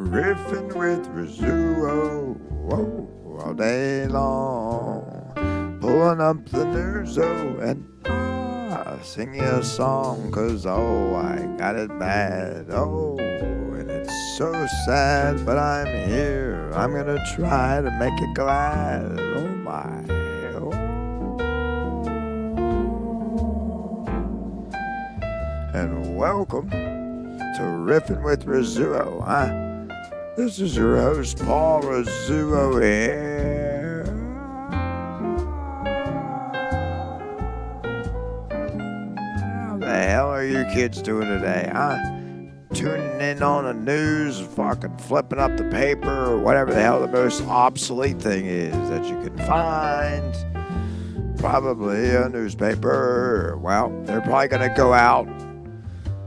Riffin with Rizzuo, whoa, all day long. Pulling up the Rizzuo and sing you a song, 'cause I got it bad. And it's so sad, but I'm here. I'm gonna try to make it glad. Oh my. And welcome to Riffin with Rizzuo, This is your host, paulrizzuo here. How the hell are you kids doing today, Tuning in on the news, fucking flipping up the paper, or whatever the hell the most obsolete thing is that you can find. Probably a newspaper. Well, they're probably going to go out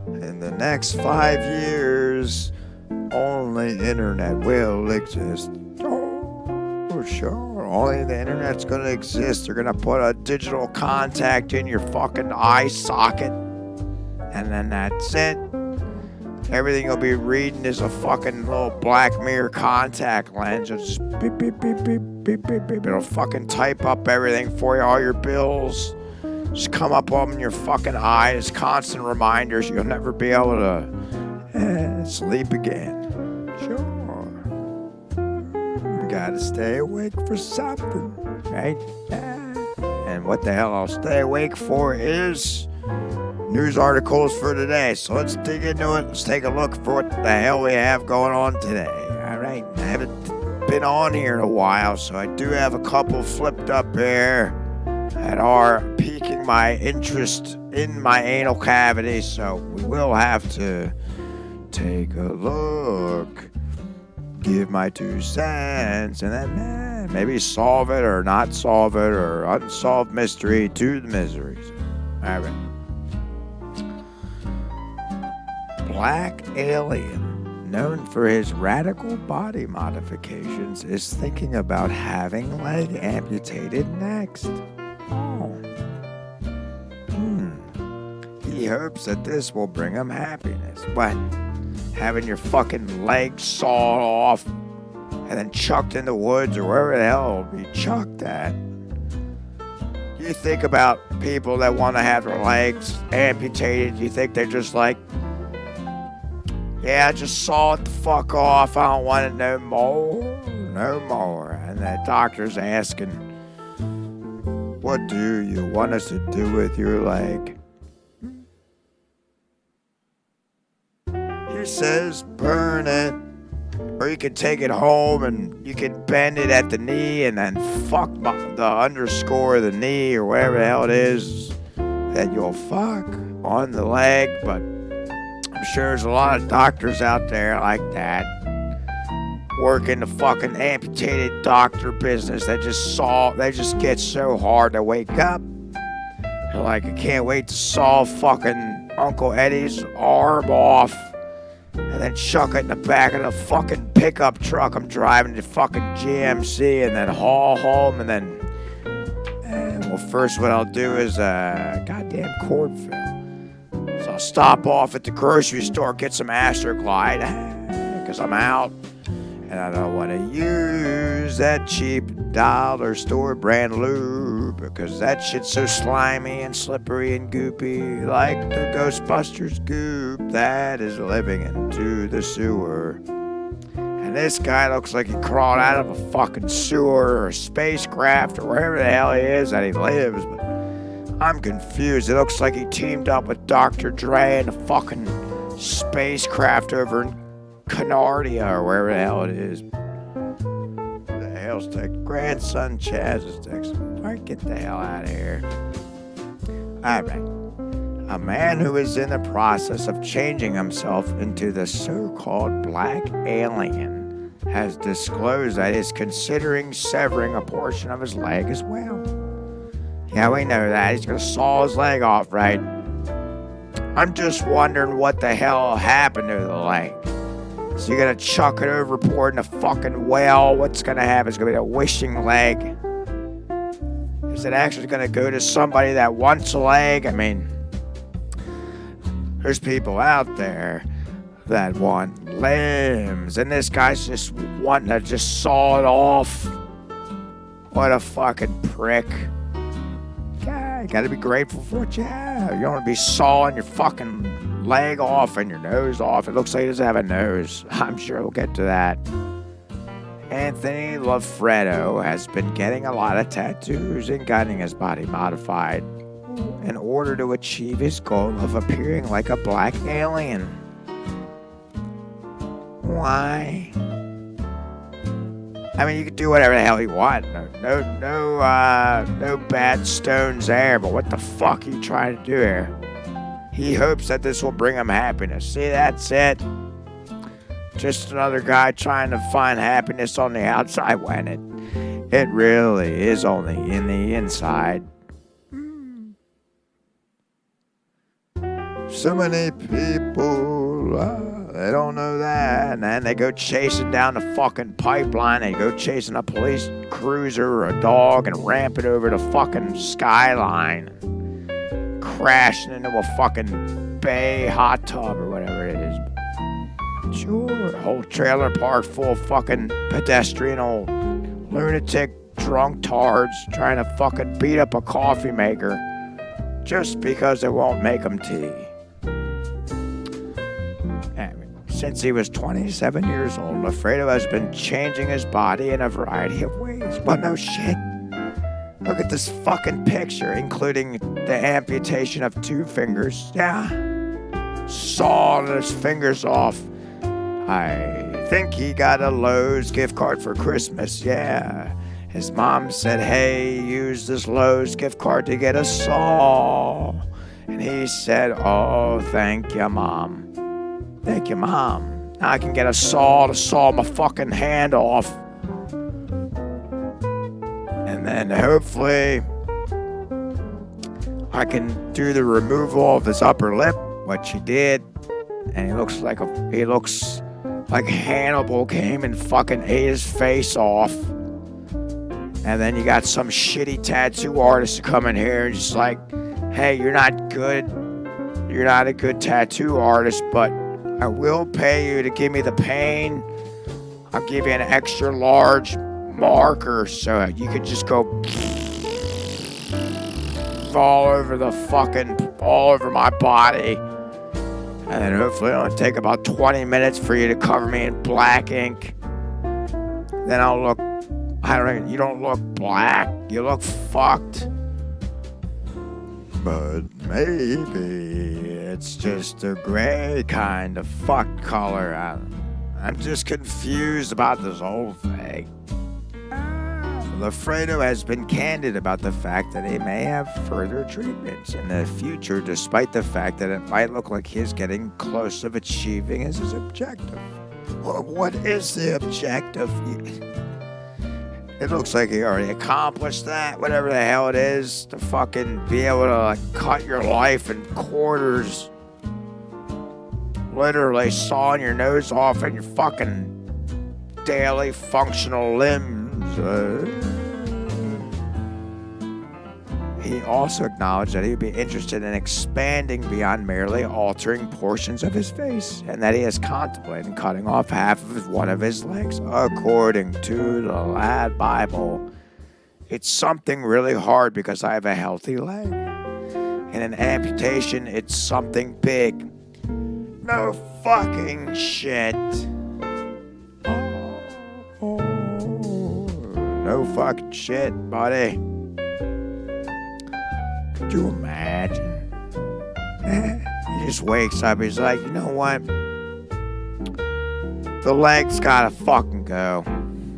in the next 5 years. Only internet will exist. Oh, sure. Only the internet's going to exist. They're going to put a digital contact in your fucking eye socket. And then that's it. Everything you'll be reading is a fucking little Black Mirror contact lens. It'll just beep, beep, beep, beep, beep, beep, beep. It'll fucking type up everything for you, all your bills. Just come up on your fucking eyes, constant reminders. You'll never be able to sleep again. Sure. Gotta stay awake for something, right? And what the hell I'll stay awake for is news articles for today. So let's dig into it. Let's take a look for what the hell we have going on today. All right. I haven't been on here in a while, so I do have a couple flipped up here that are piquing my interest in my anal cavity. So we will have to take a look, give my 2 cents, and then maybe solve it or not solve it, or unsolved mystery to the miseries. All right. Black alien, known for his radical body modifications, is thinking about having leg amputated next. He hopes that this will bring him happiness. What? Having your fucking leg sawed off and then chucked in the woods or wherever the hell it'll be chucked at. You think about people that want to have their legs amputated, you think they're just like, yeah, I just saw it the fuck off. I don't want it no more. And the doctor's asking, what do you want us to do with your leg? He says, burn it. Or you can take it home and you can bend it at the knee and then fuck the underscore of the knee or whatever the hell it is that you'll fuck on the leg. But I'm sure there's a lot of doctors out there like that, working the fucking amputated doctor business. They just get so hard to wake up. They're like, I can't wait to saw fucking Uncle Eddie's arm off and then chuck it in the back of the fucking pickup truck I'm driving to fucking GMC and then haul home and then, well, first what I'll do is goddamn cord fill. So I'll stop off at the grocery store, get some Astroglide, because I'm out. And I don't want to use that cheap dollar store brand lube because that shit's so slimy and slippery and goopy, like the Ghostbusters goop that is living into the sewer. And this guy looks like he crawled out of a fucking sewer or a spacecraft or wherever the hell he is that he lives. But I'm confused. It looks like he teamed up with Dr. Dre in a fucking spacecraft over in Canardia or wherever the hell it is. The hell's text? Grandson Chaz is texting. All right, get the hell out of here. All right. A man who is in the process of changing himself into the so-called black alien has disclosed that he's considering severing a portion of his leg as well. Yeah, we know that. He's going to saw his leg off, right? I'm just wondering what the hell happened to the leg. So you're going to chuck it overboard in a fucking well. What's going to happen? It's going to be a wishing leg. Is it actually going to go to somebody that wants a leg? I mean, there's people out there that want limbs, and this guy's just wanting to just saw it off. What a fucking prick. Yeah, you gotta be grateful for what you have. You don't want to be sawing your fucking leg off and your nose off. It looks like he doesn't have a nose. I'm sure we'll get to that. Anthony Loffredo has been getting a lot of tattoos and getting his body modified in order to achieve his goal of appearing like a black alien. Why? I mean, you can do whatever the hell you want. No bad stones there, but what the fuck are you trying to do here? He hopes that this will bring him happiness. See, that's it. Just another guy trying to find happiness on the outside when it really is only in the inside. So many people, they don't know that. And then they go chasing down the fucking pipeline. They go chasing a police cruiser or a dog and ramp it over the fucking skyline. Crashing into a fucking bay hot tub or whatever it is. Sure, whole trailer park full of fucking pedestrian old lunatic drunk tards trying to fucking beat up a coffee maker just because it won't make them tea. Since he was 27 years old, Loffredo has been changing his body in a variety of ways. But no shit. Look at this fucking picture, including the amputation of 2 fingers. Yeah. Sawed his fingers off. I think he got a Lowe's gift card for Christmas. Yeah. His mom said, hey, use this Lowe's gift card to get a saw. And he said, oh, thank you, Mom. Thank you, Mom. Now I can get a saw to saw my fucking hand off. And then hopefully I can do the removal of his upper lip, which he did. And he looks like Hannibal came and fucking ate his face off. And then you got some shitty tattoo artist to come in here and just like, hey, you're not good. You're not a good tattoo artist, but I will pay you to give me the pain. I'll give you an extra large marker so you could just go all over my body. And then hopefully it'll take about 20 minutes for you to cover me in black ink. Then I'll look, you don't look black, you look fucked. But maybe it's just a gray kind of fucked color. I'm just confused about this whole thing. Loffredo has been candid about the fact that he may have further treatments in the future, despite the fact that it might look like he's getting close of achieving his objective. Well, what is the objective? It looks like he already accomplished that, whatever the hell it is, to fucking be able to cut your life in quarters. Literally sawing your nose off and your fucking daily functional limbs. He also acknowledged that he'd be interested in expanding beyond merely altering portions of his face, and that he is contemplating cutting off half of one of his legs, according to the Lad Bible. It's something really hard because I have a healthy leg. In an amputation, it's something big. No fucking shit. No fucking shit, buddy. Could you imagine? He just wakes up, he's like, you know what? The leg's gotta fucking go.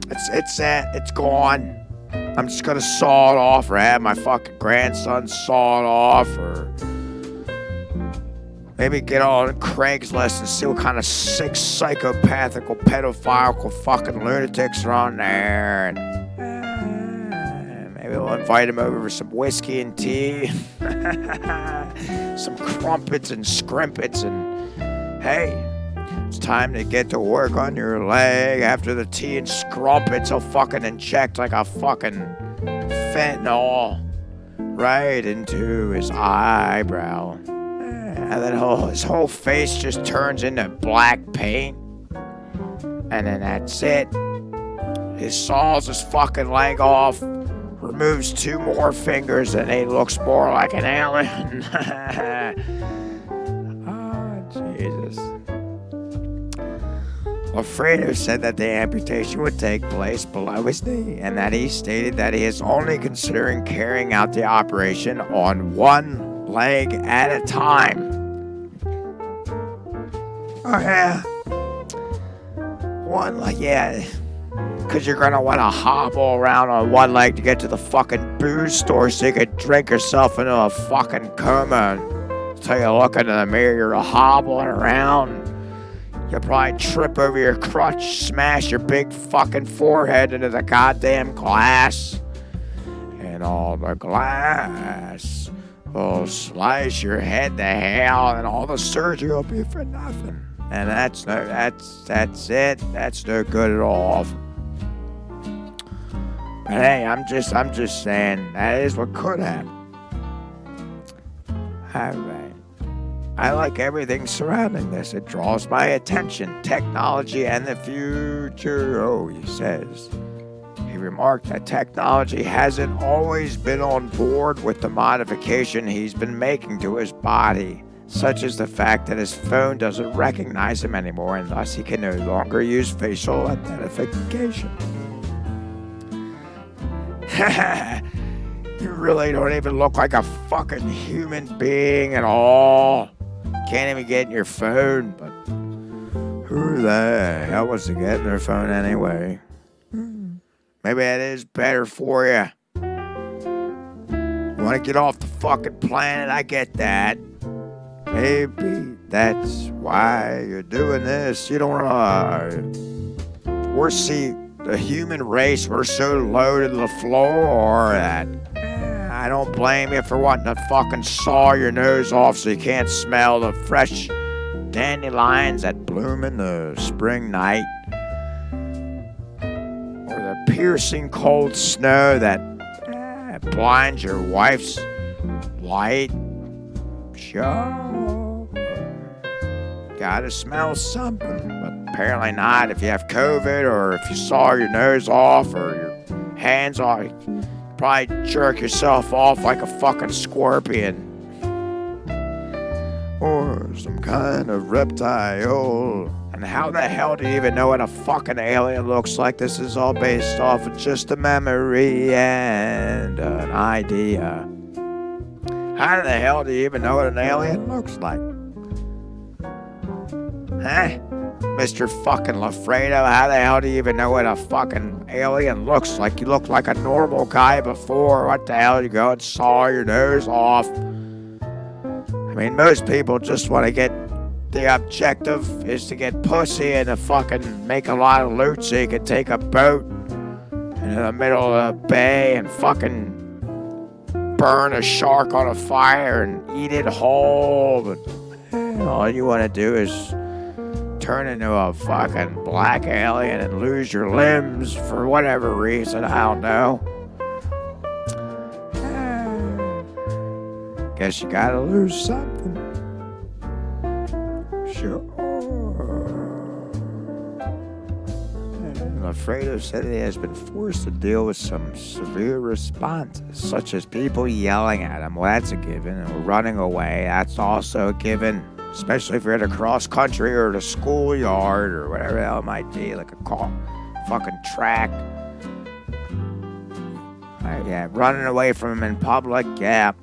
It's gone. I'm just gonna saw it off, or have my fucking grandson saw it off, or maybe get on Craigslist and see what kind of sick, psychopathical, pedophile, fucking lunatics are on there. And maybe we'll invite him over for some whiskey and tea, some crumpets and scrimpets, and hey, it's time to get to work on your leg. After the tea and scrumpets, he'll fucking inject like a fucking fentanyl right into his eyebrow. And then his whole face just turns into black paint. And then that's it. He saws his fucking leg off, removes 2 more fingers, and he looks more like an alien. Oh, Jesus. Alfredo said that the amputation would take place below his knee, and that he stated that he is only considering carrying out the operation on 1 leg at a time. Oh, yeah. 1 leg, yeah. Because you're going to want to hobble around on 1 leg to get to the fucking booze store so you could drink yourself into a fucking coma. Until you look into the mirror, you're hobbling around. You'll probably trip over your crutch, smash your big fucking forehead into the goddamn glass. And all the glass will slice your head to hell, and all the surgery will be for nothing. And that's it. That's no good at all. But hey, I'm just saying that is what could happen. Alright. I like everything surrounding this. It draws my attention. Technology and the future. Oh, he says. He remarked that technology hasn't always been on board with the modification he's been making to his body, such as the fact that his phone doesn't recognize him anymore, and thus he can no longer use facial identification. You really don't even look like a fucking human being at all. Can't even get in your phone, but who the hell wants to get in their phone anyway? Maybe that is better for you. You want to get off the fucking planet? I get that. Maybe that's why you're doing this. You don't the human race, we're so low to the floor that I don't blame you for wanting to fucking saw your nose off so you can't smell the fresh dandelions that bloom in the spring night, or the piercing cold snow that blinds your wife's light. Sure, gotta smell something, but apparently not if you have COVID, or if you saw your nose off or your hands off. You probably jerk yourself off like a fucking scorpion. Or some kind of reptile. And how the hell do you even know what a fucking alien looks like? This is all based off of just a memory and an idea. How the hell do you even know what an alien looks like? Huh? Mr. fucking Lafredo, how the hell do you even know what a fucking alien looks like? You look like a normal guy before. What the hell? You go and saw your nose off. I mean, most people just want to get, the objective is to get pussy and to fucking make a lot of loot so you can take a boat in the middle of the bay and fucking burn a shark on a fire and eat it whole. But all you want to do is turn into a fucking black alien and lose your limbs for whatever reason, I don't know. Guess you gotta lose something. Sure. Alfredo said he has been forced to deal with some severe responses, such as people yelling at him. Well, that's a given. And running away, that's also a given. Especially if you're at a cross country or at a schoolyard or whatever the hell it might be, like a fucking track. Yeah, running away from him in public, yeah.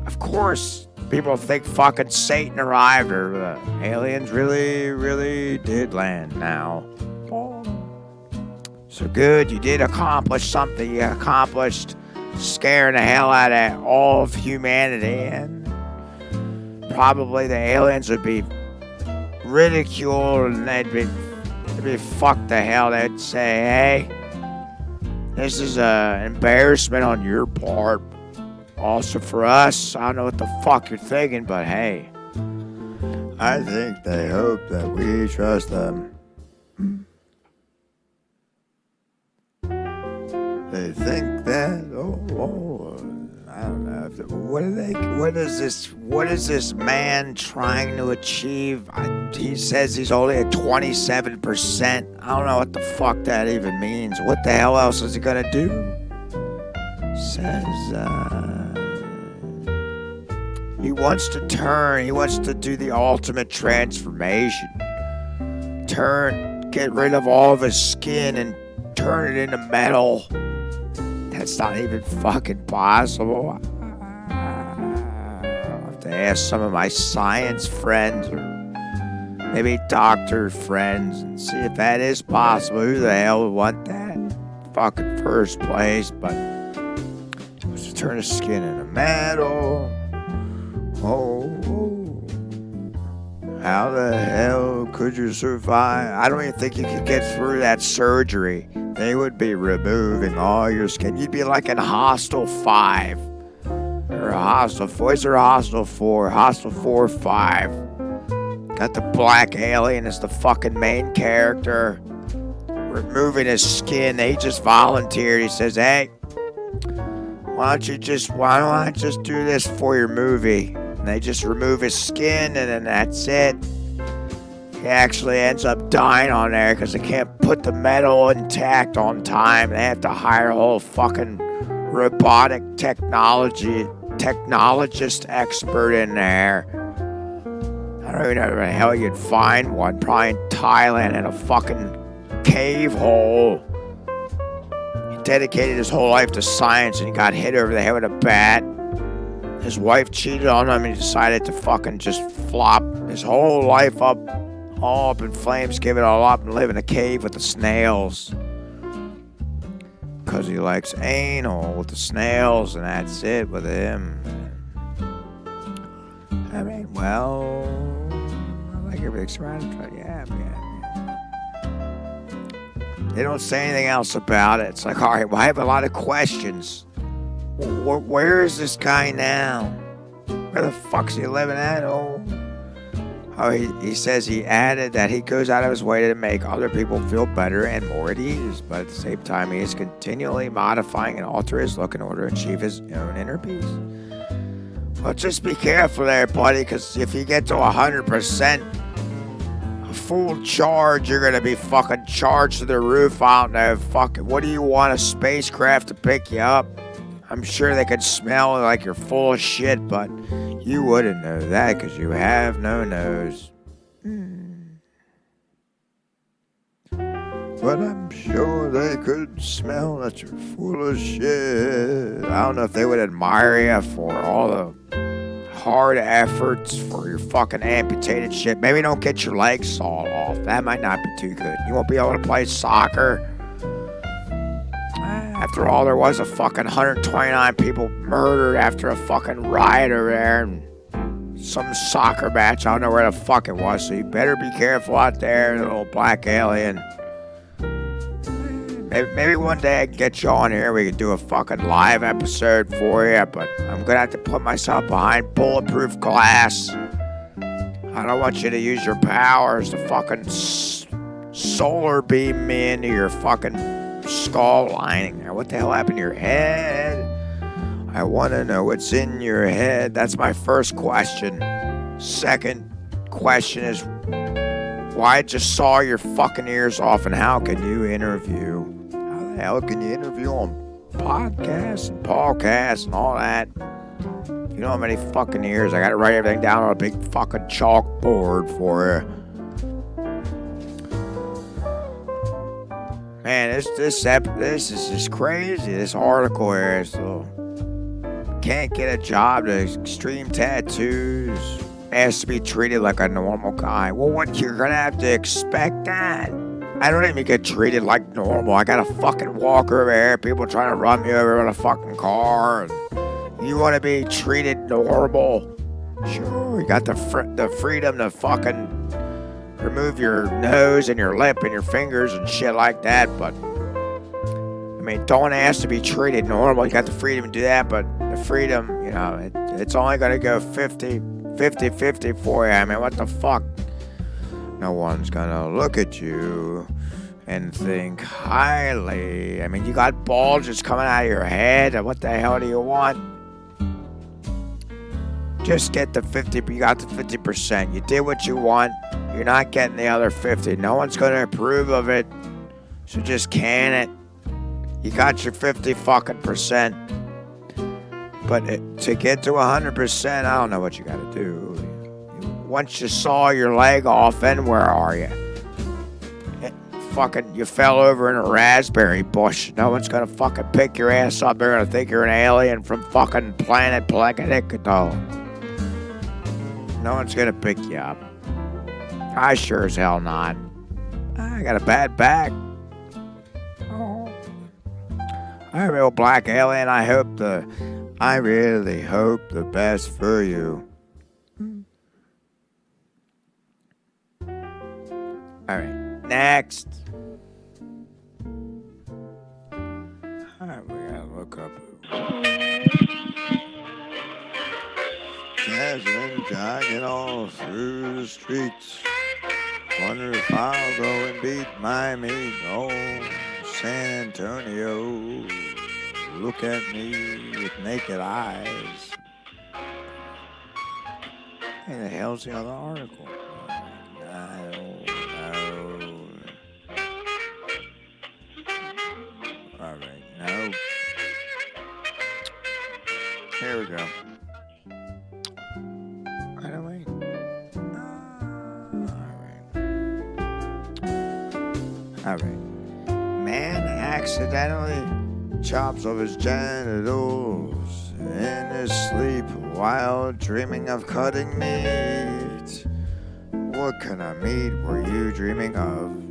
Of course, people think fucking Satan arrived or the aliens really, really did land now. So good, you did accomplish something. You accomplished scaring the hell out of all of humanity, and probably the aliens would be ridiculed and they'd be fucked the hell. They'd say, hey, this is an embarrassment on your part. Also for us, I don't know what the fuck you're thinking, but hey. I think they hope that we trust them. They think that, I don't know. What is this man trying to achieve? He says he's only at 27%. I don't know what the fuck that even means. What the hell else is he gonna do? Says, he wants to do the ultimate transformation. Get rid of all of his skin and turn it into metal. That's not even fucking possible. I'll have to ask some of my science friends or maybe doctor friends and see if that is possible. Who the hell would want that fucking first place? But to turn his skin into metal. Oh, how the hell could you survive? I don't even think you could get through that surgery. They would be removing all your skin. You'd be like in Hostel 5. Or a Hostel 4. Is there a Hostel 4? Hostel 4 or 5. Got the black alien as the fucking main character. Removing his skin. He just volunteered. He says, hey, why don't I just do this for your movie? And they just remove his skin and then that's it. He actually ends up dying on there because they can't put the metal intact on time. They have to hire a whole fucking robotic technologist expert in there. I don't even know where the hell you'd find one. Probably in Thailand in a fucking cave hole. He dedicated his whole life to science and he got hit over the head with a bat. His wife cheated on him and he decided to fucking just flop his whole life up. All up in flames, give it all up and live in a cave with the snails. Because he likes anal with the snails and that's it with him. I mean, well, I like everything surrounded. Yeah. They don't say anything else about it. It's like, all right, well, I have a lot of questions. Where is this guy now? Where the fuck's he living at? He says he added that he goes out of his way to make other people feel better and more at ease, but at the same time, he is continually modifying and alter his look in order to achieve his own inner peace. Well, just be careful there, buddy, because if you get to 100% full charge, you're going to be fucking charged to the roof. I don't know, what do you want, a spacecraft to pick you up? I'm sure they could smell like you're full of shit, but you wouldn't know that because you have no nose. But I'm sure they could smell that you're full of shit. I don't know if they would admire you for all the hard efforts for your fucking amputated shit. Maybe don't get your legs sawed off. That might not be too good. You won't be able to play soccer. After all, there was a fucking 129 people murdered after a fucking riot over there and some soccer match. I don't know where the fuck it was, so you better be careful out there, little black alien. Maybe one day I can get you on here. We can do a fucking live episode for you, but I'm gonna have to put myself behind bulletproof glass. I don't want you to use your powers to fucking solar beam me into your fucking skull lining there. What the hell happened to your head? I want to know what's in your head. That's my first question. Second question is, why just saw your fucking ears off and how can you interview? How the hell can you interview on podcasts and podcasts and all that? You know how many fucking ears? I got to write everything down on a big fucking chalkboard for you. Man, this is just crazy. This article here, so can't get a job to extreme tattoos. Has to be treated like a normal guy. Well, what, you're gonna have to expect that. I don't even get treated like normal. I gotta fucking walk over here. People trying to run me over with a fucking car. And you want to be treated normal? Sure, you got the freedom to fucking remove your nose and your lip and your fingers and shit like that, but I mean, don't ask to be treated normal. You got the freedom to do that, but the freedom, you know, it's only going to go 50-50 for you. I mean, what the fuck? No one's going to look at you and think highly. I mean, you got bulges coming out of your head. What the hell do you want? Just get the 50, you got the 50%. You did what you want. You're not getting the other 50. No one's going to approve of it. So just can it. You got your 50 fucking percent. But to get to 100%, I don't know what you got to do. Once you saw your leg off, then where are you? You fell over in a raspberry bush. No one's gonna fucking pick your ass up. They're gonna think you're an alien from fucking planet Plekadikado. No one's gonna pick you up. I sure as hell not. I got a bad back. Oh. I'm a real black alien. I really hope the best for you. Alright, next. Alright, we gotta look up. Jasmine jogging all through the streets. Wonder if I'll go and beat Miami. Oh, San Antonio. Look at me with naked eyes. Hey, the hell's the other article? I don't know. Alright, no. Here we go. Anyway. Alright. Man accidentally chops off his genitals in his sleep while dreaming of cutting meat. What kind of meat were you dreaming of?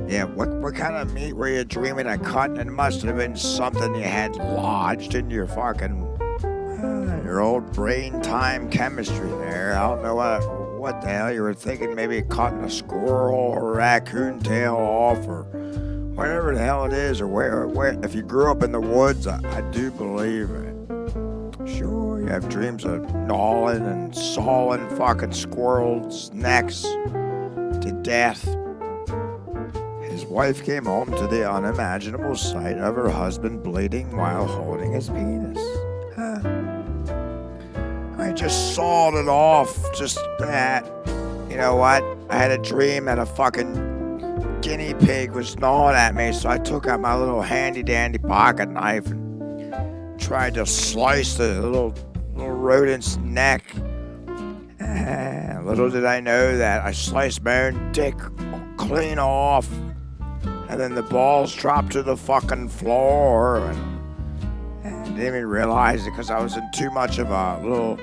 Yeah, what kind of meat were you dreaming of cutting? It must have been something you had lodged in your fucking your old brain time chemistry there. I don't know what the hell you were thinking. Maybe cutting a squirrel or raccoon tail off or whatever the hell it is, or where if you grew up in the woods, I do believe it. Sure, you have dreams of gnawing and sawing fucking squirrels' necks to death. His wife came home to the unimaginable sight of her husband bleeding while holding his penis. I just sawed it off, just that. You know what? I had a dream that a fucking guinea pig was gnawing at me, so I took out my little handy-dandy pocket knife and tried to slice the little rodent's neck. Little did I know that I sliced my own dick clean off, and then the balls dropped to the fucking floor, and I didn't even realize it because I was in too much of a little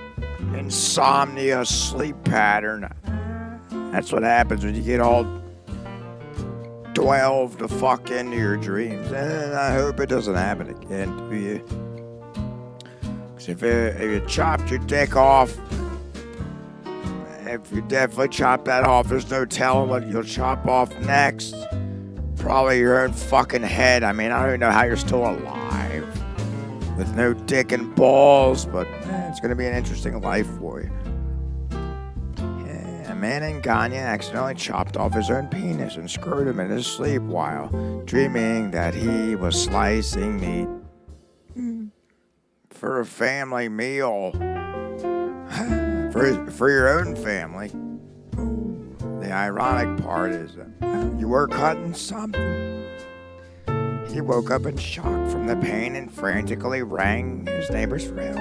insomnia sleep pattern. That's what happens when you get all 12 to fuck into your dreams. And I hope it doesn't happen again to you. Because if you chopped your dick off, if you definitely chop that off, there's no telling what you'll chop off next. Probably your own fucking head. I mean, I don't even know how you're still alive with no dick and balls, but it's going to be an interesting life for you. A man in Ghana accidentally chopped off his own penis and screwed him in his sleep while dreaming that he was slicing meat for a family meal. For your own family. The ironic part is you were cutting something. He woke up in shock from the pain and frantically rang his neighbors for help.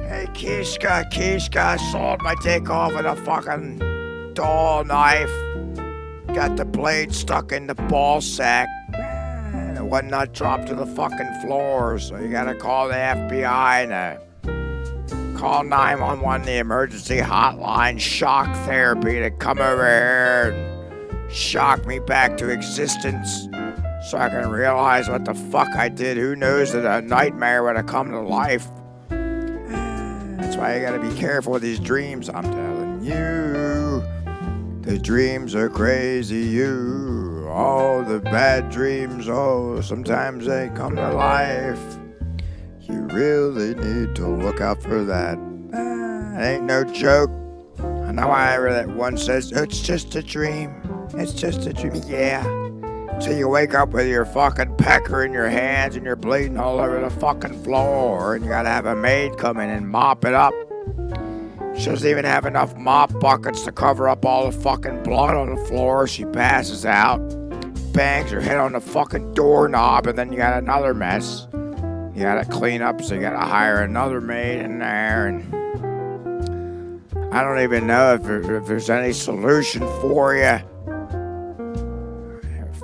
Hey, Kishka, sawed my dick off with a fucking dull knife. Got the blade stuck in the ball sack. And it wasn't not dropped to the fucking floor, so you gotta call the FBI and call 911, the emergency hotline, shock therapy to come over here and shock me back to existence so I can realize what the fuck I did. Who knows that a nightmare would have come to life. That's why you gotta be careful with these dreams, I'm telling you. The dreams are crazy, you. All the bad dreams, sometimes they come to life. You really need to look out for that. It ain't no joke. I know I read that one says, it's just a dream. It's just a dream. Yeah, So you wake up with your fucking pecker in your hands and you're bleeding all over the fucking floor, and you gotta have a maid come in and mop it up. She doesn't even have enough mop buckets to cover up all the fucking blood on the floor. She passes out, bangs her head on the fucking doorknob, and then you got another mess. You gotta clean up, so you gotta hire another maid in there, and I don't even know if there's any solution for you. A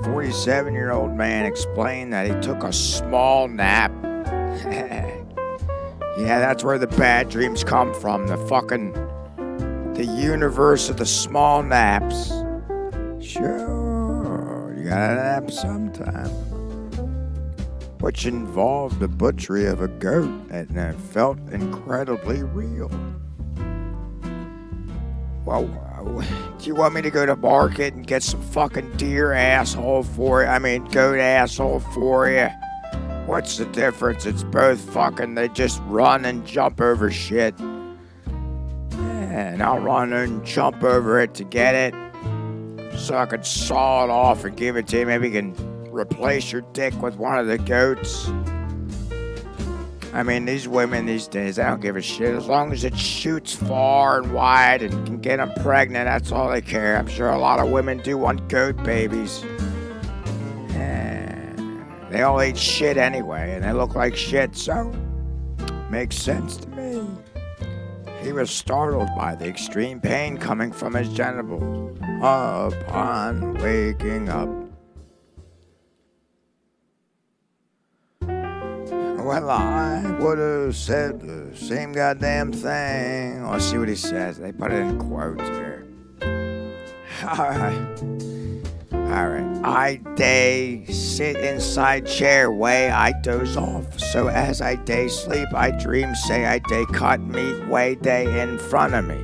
47-year-old man explained that he took a small nap. Yeah, that's where the bad dreams come from. The universe of the small naps. Sure, you gotta nap sometime. Which involved the butchery of a goat, and it felt incredibly real. Well, do you want me to go to market and get some fucking deer asshole for you? I mean, goat asshole for you? What's the difference? It's both fucking, they just run and jump over shit. And I'll run and jump over it to get it, so I could saw it off and give it to you. Maybe you can replace your dick with one of the goats. I mean, these women these days, I don't give a shit. As long as it shoots far and wide and can get them pregnant, that's all they care. I'm sure a lot of women do want goat babies. They all eat shit anyway, and they look like shit, so makes sense to me. He was startled by the extreme pain coming from his genitals upon waking up. Well, I would have said the same goddamn thing. Let's see what he says. They put it in quotes here. Alright. I day sit inside chair way I doze off. So as I day sleep, I dream say I day cut meat way day in front of me.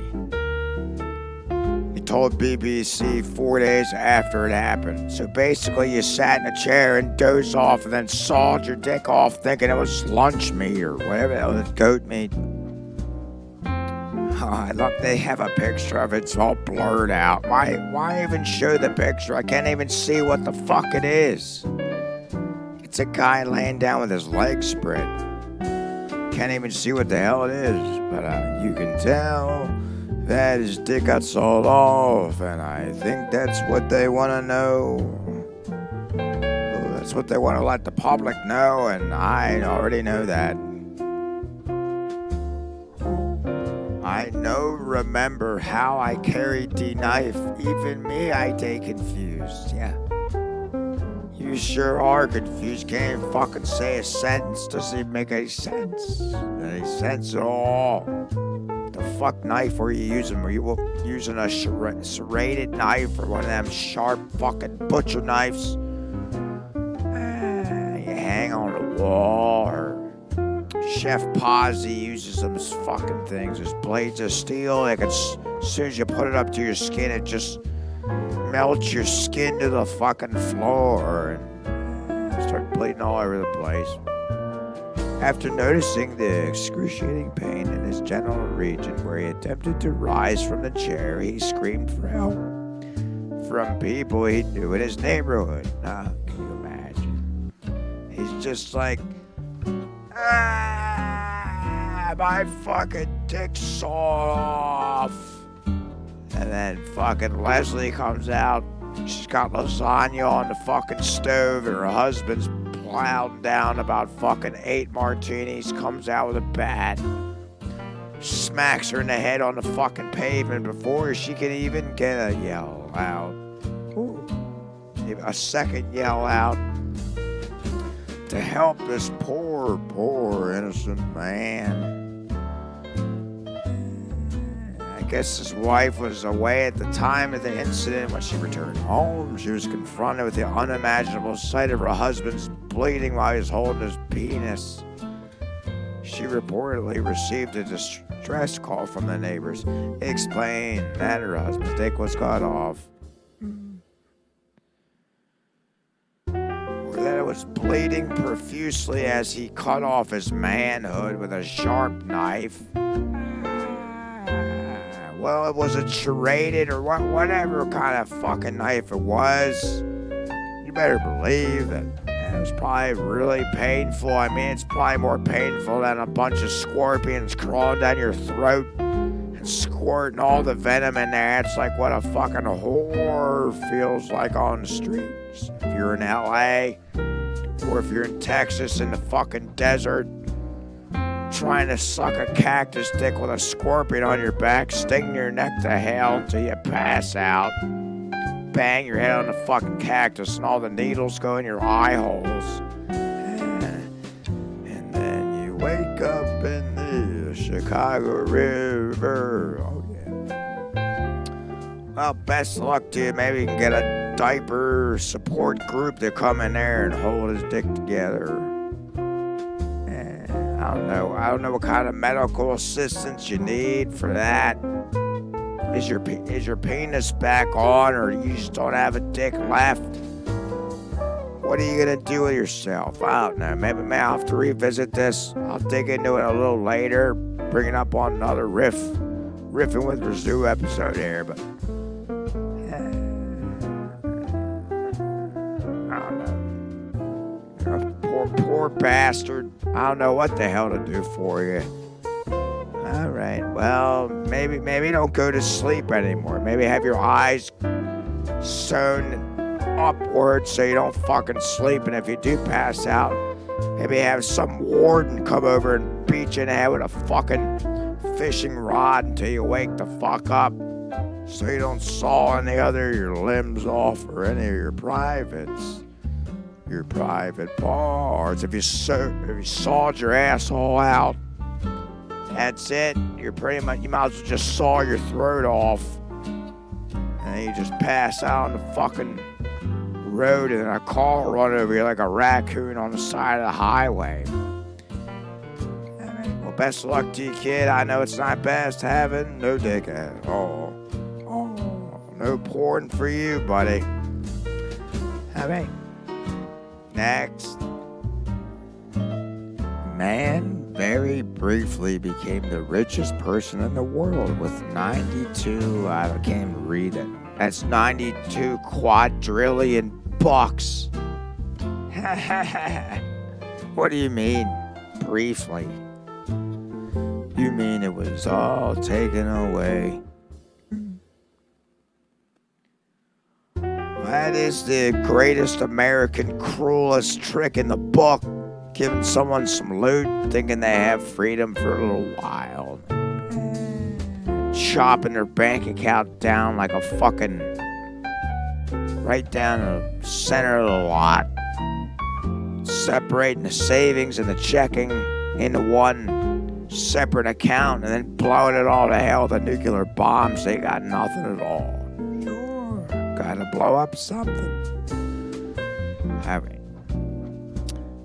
He told BBC 4 days after it happened. So basically you sat in a chair and dozed off and then sawed your dick off thinking it was lunch meat or whatever the hell, it's goat meat. Oh, I love they have a picture of it. It's all blurred out. Why even show the picture? I can't even see what the fuck it is. It's a guy laying down with his legs spread. Can't even see what the hell it is. But you can tell that his dick got sawed off, and I think that's what they want to know. That's what they want to let the public know, and I already know that. I remember how I carried the knife. Even me, I day confused. Yeah. You sure are confused. Can't even fucking say a sentence. Doesn't even make any sense. Any sense at all. The fuck knife were you using? Were you using a serrated knife or one of them sharp fucking butcher knives? You hang on the wall, or Chef Posy uses them as fucking things. There's blades of steel. Like as soon as you put it up to your skin, it just melts your skin to the fucking floor and start bleeding all over the place. After noticing the excruciating pain in his genital region where he attempted to rise from the chair, he screamed for help from people he knew in his neighborhood. Now, can you imagine? He's just like, my fucking dick sawed off. And then fucking Leslie comes out. She's got lasagna on the fucking stove, and her husband's plowing down about fucking 8 martinis, comes out with a bat, smacks her in the head on the fucking pavement before she can even get a yell out. Ooh. A second yell out to help this poor innocent man. I guess his wife was away at the time of the incident. When she returned home, she was confronted with the unimaginable sight of her husband's bleeding while he was holding his penis. She reportedly received a distress call from the neighbors. It explained that her husband's dick was cut off, or that it was bleeding profusely as he cut off his manhood with a sharp knife. Well, it was a serrated or whatever kind of fucking knife it was. better believe that it was probably really painful. I mean, it's probably more painful than a bunch of scorpions crawling down your throat and squirting all the venom in there. It's like what a fucking horror feels like on the streets. If you're in LA, or if you're in Texas in the fucking desert, trying to suck a cactus stick with a scorpion on your back, stinging your neck to hell until you pass out. Bang your head on the fucking cactus and all the needles go in your eye holes. And then you wake up in the Chicago River. Oh, yeah. Well, best of luck to you. Maybe you can get a diaper support group to come in there and hold his dick together. I don't know what kind of medical assistance you need for that. Is your penis back on, or you just don't have a dick left? What are you gonna do with yourself? I don't know. Maybe I'll have to revisit this. I'll dig into it a little later, bring it up on another Riffin with Rizzuo episode here. But I don't know. Poor bastard. I don't know what the hell to do for you. All right. Well, maybe don't go to sleep anymore. Maybe have your eyes sewn upward so you don't fucking sleep. And if you do pass out, maybe have some warden come over and beat you in the head with a fucking fishing rod until you wake the fuck up, so you don't saw any other of your limbs off or any of your privates. Your private parts. If you sawed your asshole out, that's it. You're pretty much, you might as well just saw your throat off, and then you just pass out on the fucking road, and then a car will run over you like a raccoon on the side of the highway. Well, best of luck to you, kid. I know it's not best having no dick at all. Oh, no porn for you, buddy. All right. Next. Man very briefly became the richest person in the world with 92, I can't even read it. That's 92 quadrillion bucks. What do you mean, briefly? You mean it was all taken away? That is the greatest American cruelest trick in the book. Giving someone some loot, thinking they have freedom for a little while. Chopping their bank account down like a fucking... right down the center of the lot. Separating the savings and the checking into one separate account, and then blowing it all to hell with a nuclear bomb, so they got nothing at all. Gotta blow up something. All right.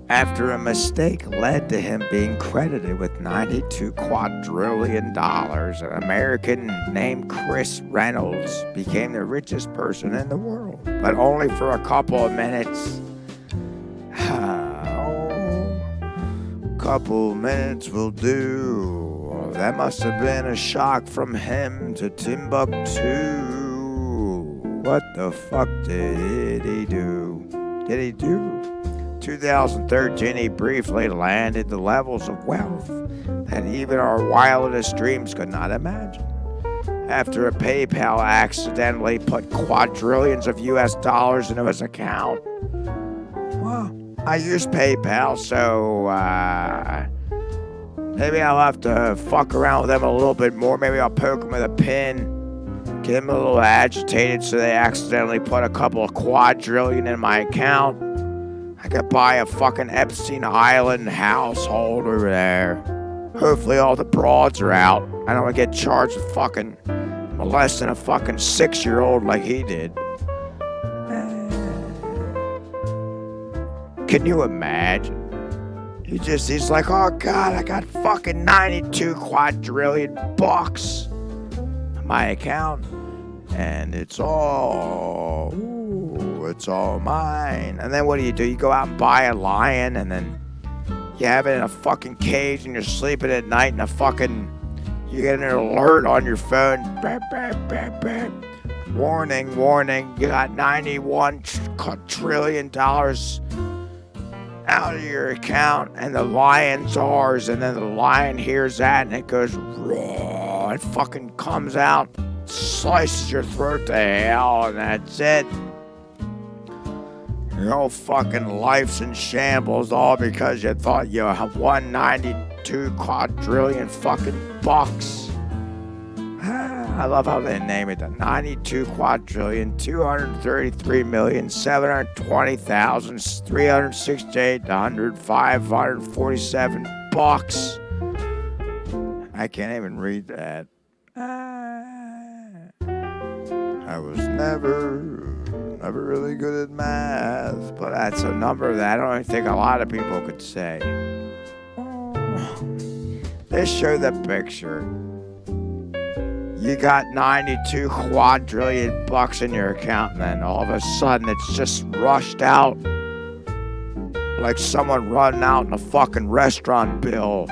After a mistake led to him being credited with $92 quadrillion, an American named Chris Reynolds became the richest person in the world, but only for a couple of minutes. Couple minutes will do. That must have been a shock from him to Timbuktu. What the fuck did he do? 2013, he briefly landed the levels of wealth that even our wildest dreams could not imagine. After a PayPal accidentally put quadrillions of US dollars into his account. Well, I use PayPal, so maybe I'll have to fuck around with them a little bit more. Maybe I'll poke them with a pin. Get them a little agitated so they accidentally put a couple of quadrillion in my account. I could buy a fucking Epstein Island household over there. Hopefully all the broads are out. I don't want to get charged with fucking molesting a fucking 6-year-old like he did. Can you imagine? He's like, oh God, I got fucking 92 quadrillion bucks in my account. And it's all mine. And then what do? You go out and buy a lion, and then you have it in a fucking cage, and you're sleeping at night, and you get an alert on your phone. Beep, beep, beep, beep. Warning, you got 91 quadrillion dollars out of your account, and the lion's ours, and then the lion hears that, and it goes, raw, it fucking comes out, slices your throat to hell, and that's it. Your whole fucking life's in shambles, all because you thought you had won 92 quadrillion fucking bucks. I love how they name it, the 92 quadrillion, 233,720,368,547 bucks. I can't even read that. I was never really good at math, but that's a number that I don't think a lot of people could say. They show the picture. You got 92 quadrillion bucks in your account, and then all of a sudden it's just rushed out like someone running out in a fucking restaurant bill.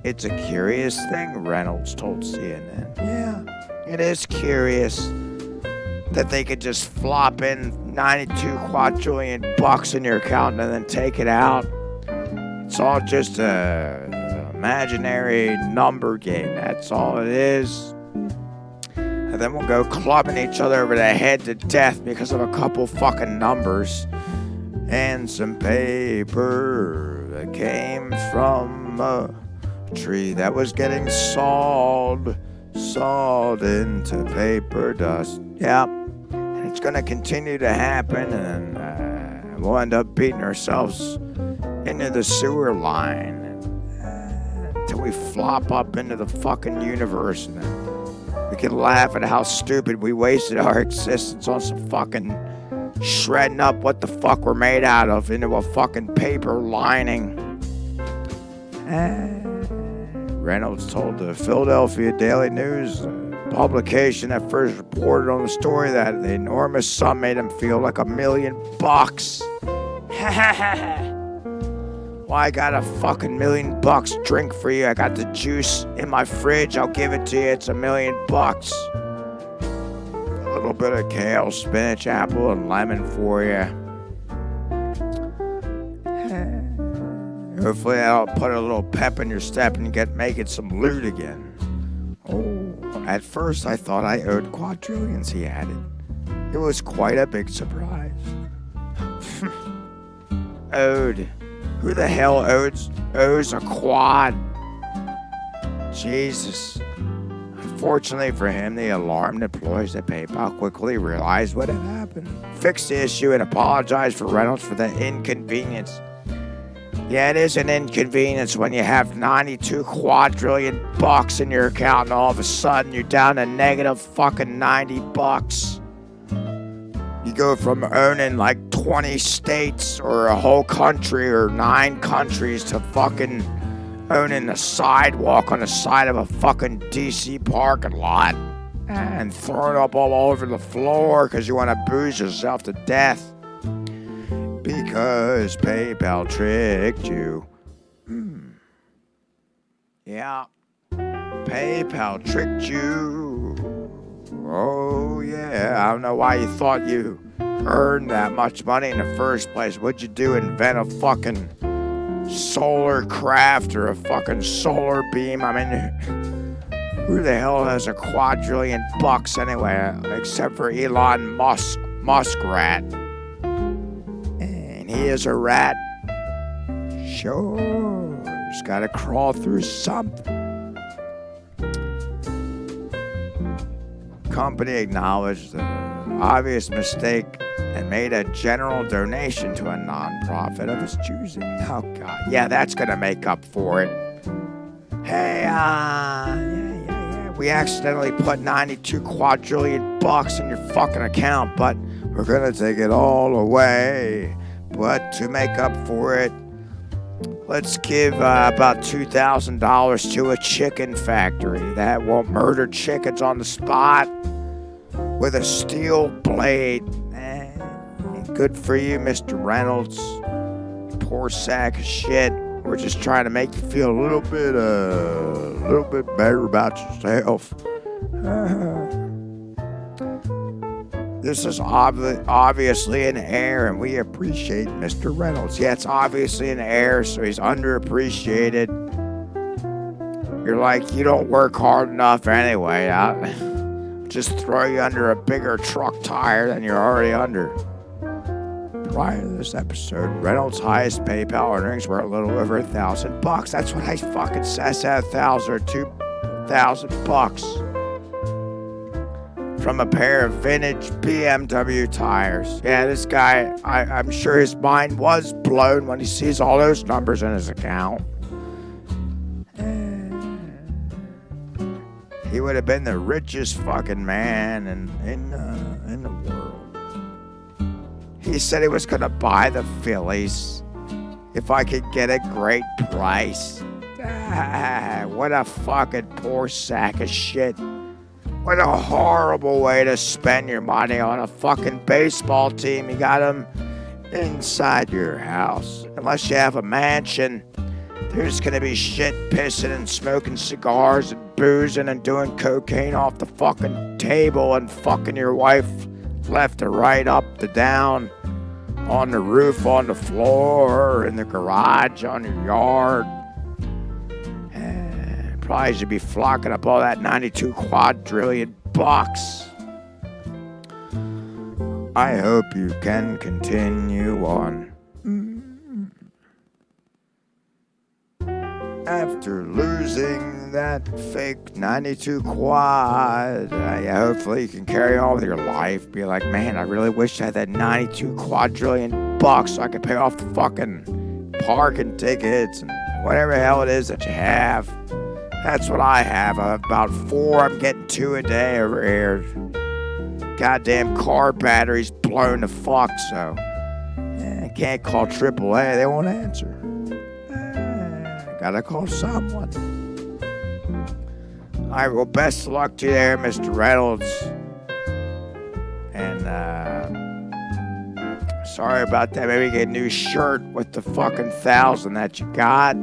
It's a curious thing, Reynolds told CNN. Yeah, it is curious that they could just flop in 92 quadrillion bucks in your account and then take it out. It's all just a imaginary number game, that's all it is. And then we'll go clubbing each other over the head to death because of a couple fucking numbers and some paper that came from a tree that was getting sawed into paper dust. Yep, and it's gonna continue to happen, and we'll end up beating ourselves into the sewer line until we flop up into the fucking universe, and then we can laugh at how stupid we wasted our existence on some fucking shredding up what the fuck we're made out of into a fucking paper lining. Reynolds told the Philadelphia Daily News publication that first reported on the story that the enormous sum made him feel like $1 million. Well, I got a fucking $1 million drink for you. I got the juice in my fridge. I'll give it to you. It's $1 million. A little bit of kale, spinach, apple, and lemon for you. Hopefully that'll put a little pep in your step and get making some loot again. Oh, at first I thought I owed quadrillions, he added. It was quite a big surprise. Owed. Who the hell owes a quad? Jesus. Unfortunately for him, the alarmed employees at PayPal quickly realized what had happened, fixed the issue, and apologized for Reynolds for the inconvenience. Yeah, it is an inconvenience when you have 92 quadrillion bucks in your account and all of a sudden you're down to negative fucking 90 bucks. You go from owning like 20 states or a whole country or 9 countries to fucking owning a sidewalk on the side of a fucking DC parking lot and throwing up all over the floor because you want to booze yourself to death. Because PayPal tricked you. Yeah. PayPal tricked you. Oh, yeah. I don't know why you thought you earned that much money in the first place. What'd you do? Invent a fucking solar craft or a fucking solar beam? I mean, who the hell has a quadrillion bucks anyway? Except for Elon Muskrat. He is a rat. Sure, just gotta crawl through something. Company acknowledged the obvious mistake and made a general donation to a non-profit of his choosing. Oh God, yeah, that's gonna make up for it. Hey, yeah. We accidentally put 92 quadrillion bucks in your fucking account, but we're gonna take it all away. But to make up for it, let's give about $2,000 to a chicken factory that will murder chickens on the spot with a steel blade. Good for you, Mr. Reynolds. Poor sack of shit. We're just trying to make you feel a little bit better about yourself. This is obviously an error, and we appreciate Mr. Reynolds. Yeah, it's obviously an error, so he's underappreciated. You're like, you don't work hard enough anyway. I'll just throw you under a bigger truck tire than you're already under. Prior to this episode, Reynolds' highest PayPal earnings were a little over $1,000. That's what I fucking said, $1,000 or $2,000 from a pair of vintage BMW tires. Yeah, this guy, I'm sure his mind was blown when he sees all those numbers in his account. He would have been the richest fucking man in the world. He said he was going to buy the Phillies if I could get a great price. What a fucking poor sack of shit. What a horrible way to spend your money on a fucking baseball team. You got them inside your house. Unless you have a mansion, there's going to be shit pissing and smoking cigars and boozing and doing cocaine off the fucking table and fucking your wife left to right, up to down, on the roof, on the floor, in the garage, on your yard. Probably should be flocking up all that 92 quadrillion bucks. I hope you can continue on. After losing that fake 92 quad, hopefully you can carry on with your life. Be like, man, I really wish I had that 92 quadrillion bucks so I could pay off the fucking parking tickets and whatever the hell it is that you have. That's what I have. About 4. I'm getting 2 a day over here. Goddamn car batteries blown the fuck, so I can't call AAA. They won't answer. Gotta call someone. All right, well, best of luck to you there, Mr. Reynolds. And sorry about that. Maybe get a new shirt with the fucking 1,000 that you got.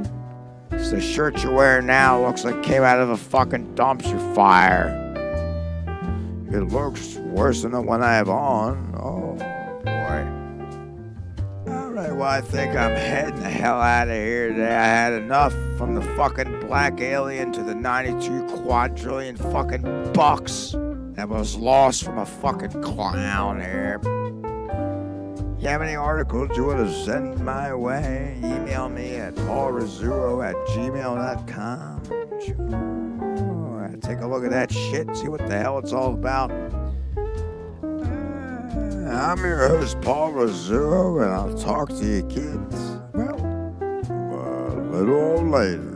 The shirt you're wearing now looks like it came out of a fucking dumpster fire. It looks worse than the one I have on. Oh, boy. Alright, well, I think I'm heading the hell out of here today. I had enough from the fucking black alien to the 92 quadrillion fucking bucks that was lost from a fucking clown here. If you have any articles you want to send my way, email me at paulrizzuo@gmail.com. Sure. Take a look at that shit, see what the hell it's all about. I'm your host, Paul Rizzuo, and I'll talk to you kids, well, a little later.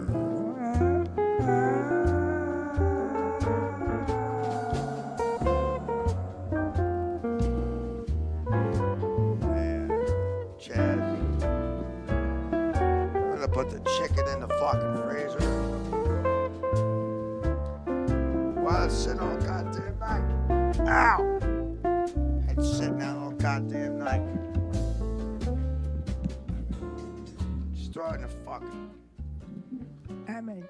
Put the chicken in the fucking freezer. While it's sitting all goddamn night. Ow! It's sitting out all goddamn night. Just throw it in the fucking. I mean,